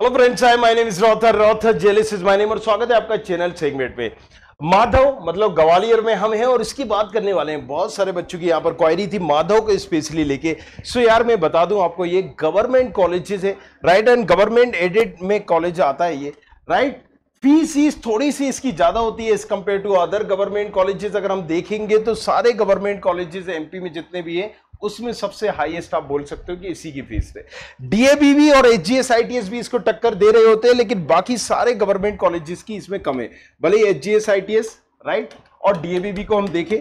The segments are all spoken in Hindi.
Hello friends, hi my name is रॉथर जेलिस इज माय नेम और स्वागत है आपका चैनल सेगमेंट पे। माधव मतलब ग्वालियर में हम हैं और इसकी बात करने वाले हैं। बहुत सारे बच्चों की यहाँ पर क्वायरी थी माधव को स्पेशली लेके। सो यार मैं बता दूं आपको, ये गवर्नमेंट कॉलेजेस है, राइट, एंड गवर्नमेंट एडेड में कॉलेज आता है ये, राइट। फीस थोड़ी सी इसकी ज्यादा होती है as compared to other government colleges. अगर हम देखेंगे तो सारे गवर्नमेंट कॉलेजेस एमपी में जितने भी हैं उसमें सबसे हाईएस्ट आप बोल सकते हो कि इसी की फीस है। डीएबीबी और एचजीएस आईटीएस भी इसको टक्कर दे रहे होते हैं, लेकिन बाकी सारे गवर्नमेंट कॉलेजेस की इसमें कम है। भले एचजीएस आईटीएस, राइट, और डीएबीबी को हम देखें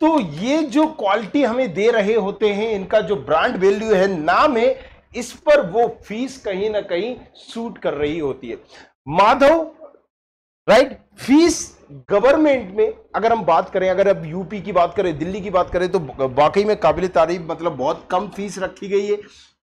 तो ये जो क्वालिटी हमें दे रहे होते हैं, इनका जो ब्रांड वैल्यू है, नाम है, इस पर वो फीस कहीं ना कहीं सूट कर रही होती है। माधव, राइट, फीस गवर्नमेंट में अगर हम बात करें, अगर अब यूपी की बात करें, दिल्ली की बात करें, तो वाकई में काबिल तारीफ, मतलब बहुत कम फीस रखी गई है,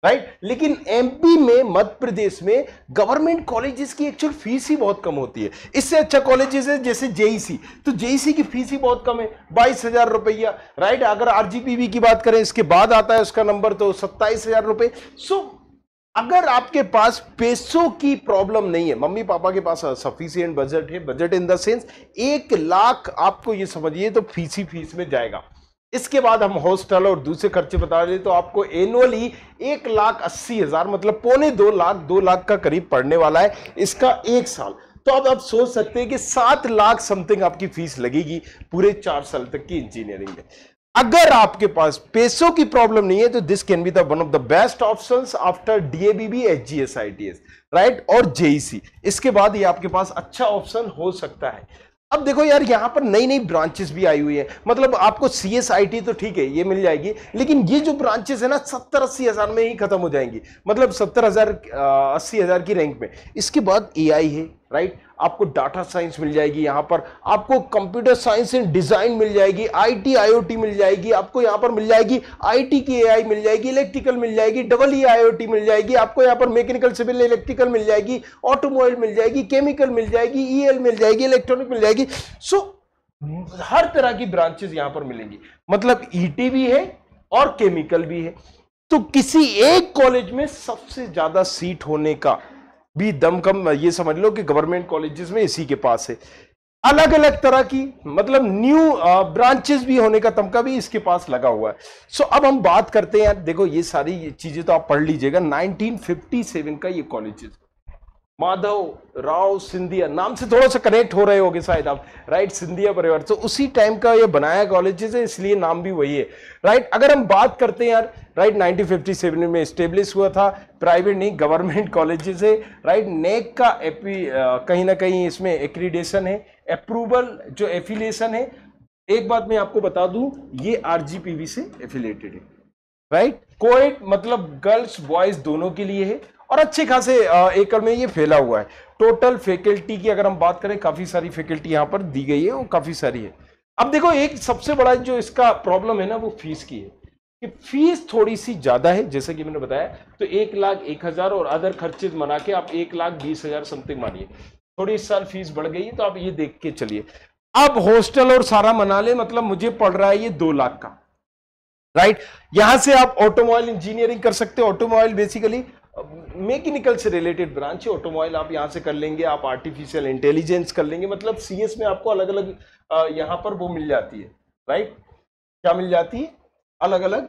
राइट। लेकिन एमपी में, मध्य प्रदेश में गवर्नमेंट कॉलेजेस की एक्चुअल फीस ही बहुत कम होती है। इससे अच्छा कॉलेजेस है जैसे जेईसी, तो जेईसी की फीस ही बहुत कम है, 22,000 रुपया, राइट। अगर आरजीपीवी की बात करें, इसके बाद आता है उसका नंबर, तो 27,000 रुपए। सो अगर आपके पास पैसों की प्रॉब्लम नहीं है, मम्मी पापा के पास सफिशिएंट बजट है, बजट इन द सेंस 1,00,000 आपको ये समझिए तो फीस ही फीस में जाएगा। इसके बाद हम हॉस्टल और दूसरे खर्चे बता दें तो आपको एनुअली 1,80,000 मतलब 2.25 लाख, 2 लाख का करीब पड़ने वाला है इसका एक साल। तो अब आप सोच सकते हैं कि 7 लाख समथिंग आपकी फीस लगेगी पूरे 4 साल तक की इंजीनियरिंग में। अगर आपके पास पैसों की प्रॉब्लम नहीं है तो this can be the one of the best options after DABB, HGS ITS, right, और जेईसी। इसके बाद ये आपके पास अच्छा ऑप्शन हो सकता है। अब देखो यार, यहां पर नई नई ब्रांचेस भी आई हुई है। मतलब आपको सीएसआईटी तो ठीक है, ये मिल जाएगी, लेकिन ये जो ब्रांचेस है ना 70-80 हजार में ही खत्म हो जाएंगी, मतलब 70,000 80 हजार की रैंक में। इसके बाद एआई है, राइट, आपको डाटा साइंस मिल जाएगी, यहां पर आपको कंप्यूटर साइंस एंड डिजाइन मिल जाएगी, आईटी आईओटी मिल जाएगी, आपको यहां पर मिल जाएगी आईटी की एआई मिल जाएगी, इलेक्ट्रिकल मिल जाएगी, डबल ई आईओटी मिल जाएगी, आपको यहां पर मैकेनिकल सिविल इलेक्ट्रिकल मिल जाएगी, ऑटोमोबाइल मिल जाएगी, केमिकल मिल जाएगी, ईएल मिल जाएगी, इलेक्ट्रॉनिक मिल जाएगी। सो हर तरह की ब्रांचेस यहां पर मिलेंगी, मतलब ईटी भी है और केमिकल भी है। तो किसी एक कॉलेज में सबसे ज्यादा सीट होने का भी दमखम ये समझ लो कि गवर्नमेंट कॉलेजेस में इसी के पास है। अलग अलग तरह की, मतलब न्यू ब्रांचेस भी होने का तमका भी इसके पास लगा हुआ है। सो अब हम बात करते हैं यार, देखो ये सारी चीजें तो आप पढ़ लीजिएगा। 1957 का ये कॉलेजेस, माधव राव सिंधिया नाम से थोड़ा सा कनेक्ट हो रहे होगे शायद आप, राइट, सिंधिया परिवार, तो उसी टाइम का ये बनाया कॉलेजेस है, इसलिए नाम भी वही है, राइट। अगर हम बात करते हैं यार, राइट, 1957 में एस्टेब्लिश हुआ था, प्राइवेट नहीं गवर्नमेंट कॉलेजेस है, राइट। नेक का कहीं ना कहीं इसमें एक्रीडेशन है, अप्रूवल जो एफिलिएशन है। एक बात मैं आपको बता दूं, ये आरजीपीवी से एफिलिएटेड है, राइट। कोएड मतलब गर्ल्स बॉयज दोनों के लिए है और अच्छे खासे एकड़ में ये फैला हुआ है। टोटल फैकल्टी की अगर हम बात करें, काफी सारी फैकल्टी यहां पर दी गई है और काफी सारी है। अब देखो, एक सबसे बड़ा जो इसका प्रॉब्लम है ना, वो फीस की है कि फीस थोड़ी सी ज्यादा है, जैसे कि मैंने बताया। तो 1,01,000 और अदर खर्चे मना के आप 1,20,000 समथिंग मानिए। थोड़ी इस साल फीस बढ़ गई है, तो आप ये देख के चलिए। अब हॉस्टल और सारा मना ले, मतलब मुझे पड़ रहा है ये 2 लाख का, राइट। यहां से आप ऑटोमोबाइल इंजीनियरिंग कर सकते हो। ऑटोमोबाइल बेसिकली मैकेनिकल से रिलेटेड ब्रांच है। ऑटोमोबाइल आप यहां से कर लेंगे, आप आर्टिफिशियल इंटेलिजेंस कर लेंगे, मतलब सीएस में आपको अलग अलग यहां पर वो मिल जाती है, राइट। क्या मिल जाती है? अलग अलग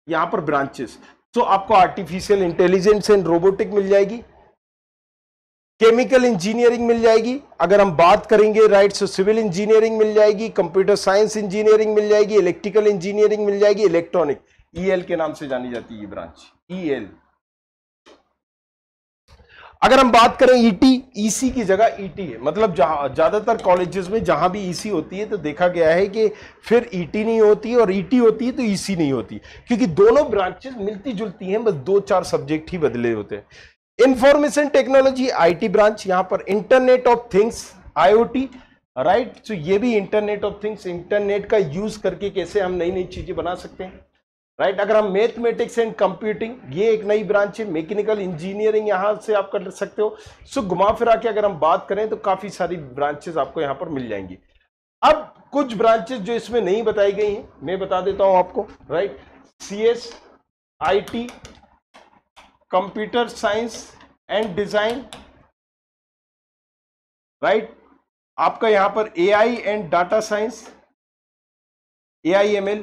यहां पर ब्रांचेस। तो आपको आर्टिफिशियल इंटेलिजेंस एंड रोबोटिक मिल जाएगी, केमिकल इंजीनियरिंग मिल जाएगी, अगर हम बात करेंगे, राइट, सो सिविल इंजीनियरिंग मिल जाएगी, कंप्यूटर साइंस इंजीनियरिंग मिल जाएगी, इलेक्ट्रिकल इंजीनियरिंग मिल जाएगी, इलेक्ट्रॉनिक, ईएल के नाम से जानी जाती है ये ब्रांच, ईएल। अगर हम बात करें ईटी, ईसी की जगह ईटी है, मतलब जहां ज्यादातर कॉलेजेस में जहां भी ईसी होती है तो देखा गया है कि फिर ईटी नहीं होती, और ईटी होती है तो ईसी नहीं होती, क्योंकि दोनों ब्रांचेस मिलती जुलती हैं, बस 2-4 सब्जेक्ट ही बदले होते हैं। इंफॉर्मेशन टेक्नोलॉजी, आईटी ब्रांच, यहां पर internet of things, IoT, right. तो ये भी इंटरनेट ऑफ थिंग्स, इंटरनेट का यूज करके कैसे हम नई नई चीजें बना सकते हैं, राइट। अगर हम मैथमेटिक्स एंड कंप्यूटिंग, ये एक नई ब्रांच है। मैकेनिकल इंजीनियरिंग यहां से आप कर सकते हो। सो घुमा फिरा के अगर हम बात करें तो काफी सारी ब्रांचेस आपको यहां पर मिल जाएंगी। अब कुछ ब्रांचेस जो इसमें नहीं बताई गई हैं मैं बता देता हूं आपको, right. CS, IT, computer science and design, right. आपका यहां पर AI and data science, AIML,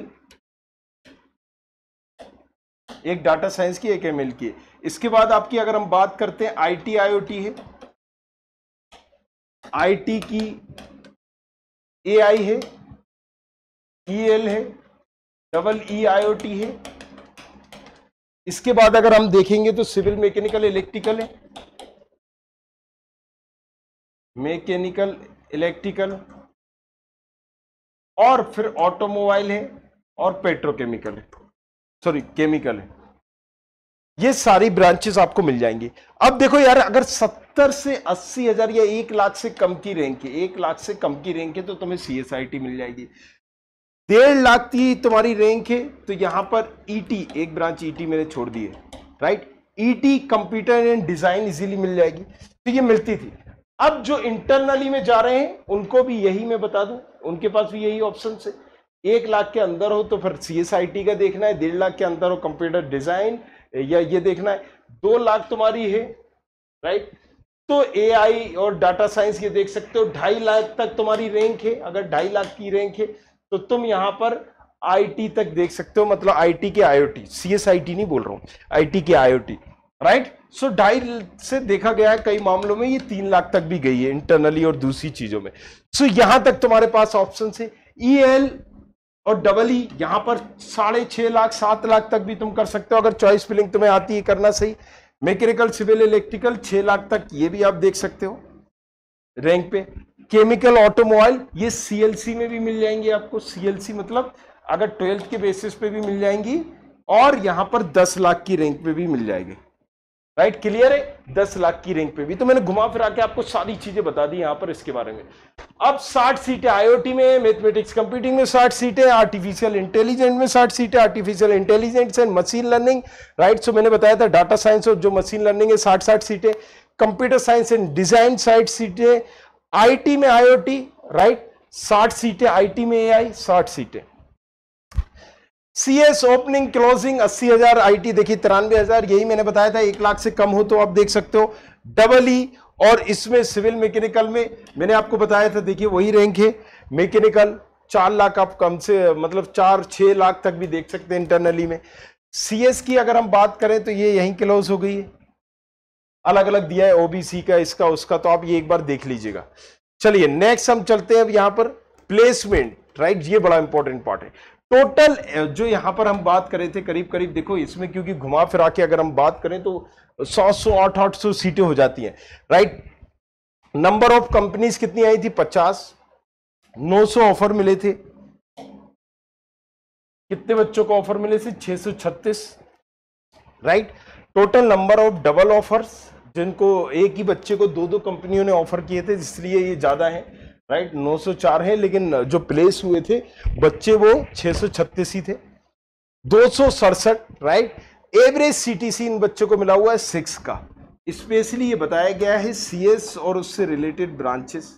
एक डाटा साइंस की, एक ML की। इसके बाद आपकी अगर हम बात करते हैं IT IoT है, IT की AI है, EL है, EE IoT है। इसके बाद अगर हम देखेंगे तो सिविल मैकेनिकल इलेक्ट्रिकल है, मैकेनिकल इलेक्ट्रिकल, और फिर ऑटोमोबाइल है और पेट्रोकेमिकल है, सॉरी केमिकल है। ये सारी ब्रांचेस आपको मिल जाएंगी। अब देखो यार, अगर 70 से 80 हजार या 1 लाख से कम की रैंक है, 1 लाख से कम की रैंक है तो तुम्हें CSIT मिल जाएगी। 1.5 लाख की तुम्हारी रैंक है तो यहां पर ET, एक ब्रांच ET मैंने छोड़ दी है, right. ET computer and design easily मिल जाएगी, तो ये मिलती थी। अब जो इंटरनली में जा रहे हैं उनको भी यही मैं बता दूं, उनके पास भी यही ऑप्शन है। 1 लाख के अंदर हो तो फिर CSIT का देखना है, 1.5 लाख के अंदर हो कंप्यूटर डिजाइन या ये देखना है, 2 लाख तुम्हारी है, राइट, तो AI और डाटा साइंस ये देख सकते हो। 2.5 लाख तक तुम्हारी रैंक है, अगर 2.5 लाख की रैंक है तो तुम यहां पर IT तक देख सकते हो, मतलब IT के IoT, CSIT नहीं बोल रहा हूं, IT के IoT, राइट। सो 2.5 से देखा गया है कई मामलों में ये 3 लाख तक भी गई है इंटरनली और दूसरी चीजों में। सो यहां तक तुम्हारे पास ऑप्शन है। EL और EE यहां पर 6.5 लाख 7 लाख तक भी तुम कर सकते हो, अगर चॉइस फिलिंग तुम्हें आती है करना सही। मैकेनिकल सिविल इलेक्ट्रिकल 6 लाख तक, ये भी आप देख सकते हो रैंक पे। केमिकल ऑटोमोबाइल ये CLC में भी मिल जाएंगे आपको, CLC मतलब अगर 12th के बेसिस पे भी मिल जाएंगी, और यहां पर 10 लाख की रैंक पे भी मिल जाएगी, राइट। क्लियर है, 10 लाख की रैंक पे भी। तो मैंने घुमा फिरा के आपको सारी चीजें बता दी यहां पर इसके बारे में। अब 60 सीटें IoT में, मैथमेटिक्स कंप्यूटिंग में 60 सीटें, आर्टिफिशियल इंटेलिजेंस में 60 सीटें, artificial intelligence and machine learning, right. So मैंने बताया था डाटा साइंस और जो मशीन लर्निंग है 60 सीटें, कंप्यूटर साइंस एंड डिजाइन 60 सीटें, IT में IoT, राइट, 60 सीटें, IT में AI 60 सीटें। CS ओपनिंग क्लोजिंग 80,000, IT देखिए 93,000, यही मैंने बताया था। 1 लाख से कम हो तो आप देख सकते हो। EE और इसमें सिविल मैकेनिकल में मैंने आपको बताया था, देखिए वही रैंक है। मैकेनिकल 4 लाख आप कम से मतलब 4-6 लाख तक भी देख सकते हैं इंटरनली में। CS की अगर हम बात करें तो ये यहीं क्लोज हो गई है, अलग अलग दिया है OBC का, इसका उसका, तो आप ये एक बार देख लीजिएगा। चलिए नेक्स्ट हम चलते हैं अब यहां पर प्लेसमेंट, राइट, ये बड़ा इंपॉर्टेंट पार्ट है। टोटल जो यहां पर हम बात करें थे करीब करीब, देखो इसमें क्योंकि घुमा फिरा के अगर हम बात करें तो 100-800 सीटें हो जाती हैं, राइट। नंबर ऑफ कंपनीज कितनी आई थी? 50। 900 ऑफर मिले थे। कितने बच्चों को ऑफर मिले थे? 636, right. Total number of double offers, जिनको एक ही बच्चे को 2-2 कंपनियों ने ऑफर किए थे, इसलिए ये ज्यादा है, राइट। 904 है, लेकिन जो प्लेस हुए थे बच्चे वो 636 ही थे। 267, राइट। एवरेज CTC इन बच्चों को मिला हुआ है 6 का। स्पेशली ये बताया गया है CS और उससे related branches,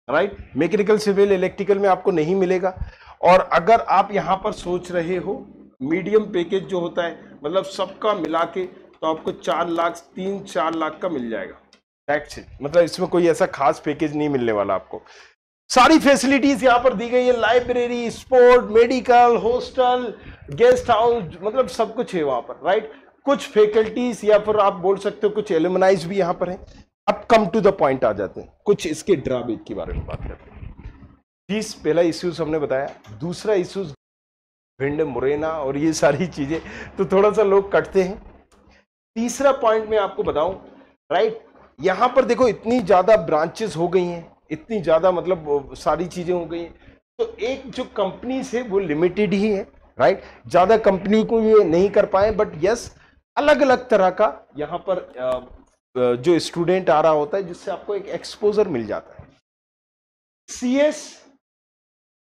right. Mechanical civil electrical में आपको नहीं मिलेगा। और अगर आप यहां पर सोच रहे हो मीडियम पैकेज जो होता है, मतलब सबका मिला के, तो आपको 4 लाख 3-4 लाख का मिल जाएगा, दैट्स इट। मतलब इसमें कोई ऐसा खास पैकेज नहीं मिलने वाला आपको। सारी फैसिलिटीज यहां पर दी गई है, library, sport, medical, hostel, guest house, मतलब सब कुछ है वहां पर, राइट। कुछ फैकल्टीज या फिर आप बोल सकते हो कुछ एलुमनाइज भी यहां पर है। अब कम टू द पॉइंट आ जाते हैं, कुछ इसके ड्रॉबैक के बारे में बात करते हैं। फीस पहला इश्यूज हमने बताया, दूसरा इश्यूज भिंड मुरैना और ये सारी चीजें, तो थोड़ा सा लोग कटते हैं। तीसरा पॉइंट मैं आपको बताऊं, राइट, यहां पर देखो इतनी ज्यादा ब्रांचेस हो गई हैं, इतनी ज्यादा मतलब सारी चीजें हो गई हैं, तो एक जो कंपनीज है वो लिमिटेड ही है, राइट। ज्यादा कंपनी को ये नहीं कर पाए, बट यस अलग अलग तरह का यहां पर जो स्टूडेंट आ रहा होता है, जिससे आपको एक एक्सपोजर मिल जाता है। CS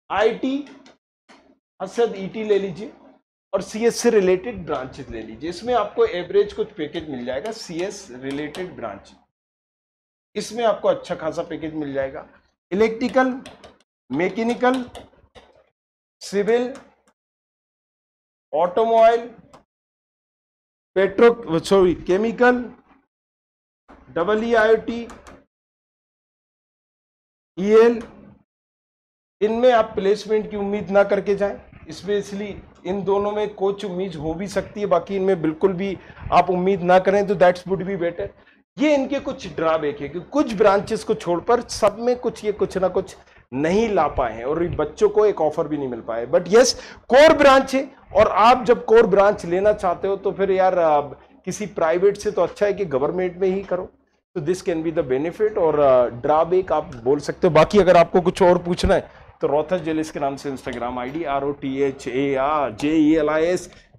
IT असद ET ले लीजिए और CS से रिलेटेड ब्रांचेस ले लीजिए, इसमें आपको एवरेज कुछ पैकेज मिल जाएगा। CS रिलेटेड ब्रांच, इसमें आपको अच्छा खासा पैकेज मिल जाएगा। Electrical, mechanical, civil, automobile, chemical, EIIT, इनमें आप प्लेसमेंट की उम्मीद ना करके जाएं। स्पेशली इन दोनों में कुछ उम्मीद हो भी सकती है, बाकी इनमें बिल्कुल भी आप उम्मीद ना करें तो दैट्स वुड बी बेटर। ये इनके कुछ ड्रॉबैक है कि कुछ ब्रांचेस को छोड़कर सब में कुछ ना कुछ नहीं ला पाए हैं और बच्चों को एक ऑफर भी नहीं मिल पाए। बट यस, कोर ब्रांच है, और आप जब कोर ब्रांच लेना चाहते हो तो फिर यार किसी प्राइवेट से तो अच्छा है कि गवर्नमेंट में ही करो। तो this can be the benefit, और ड्रॉबैक आप बोल सकते हो। बाकी अगर आपको कुछ और पूछना है तो रोहतस जेलिस के नाम से इंस्टाग्राम आईडी ROTHARJELIS,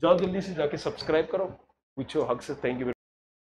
जाओ जल्दी से जाके सब्सक्राइब करो, पूछो हक से। Thank you.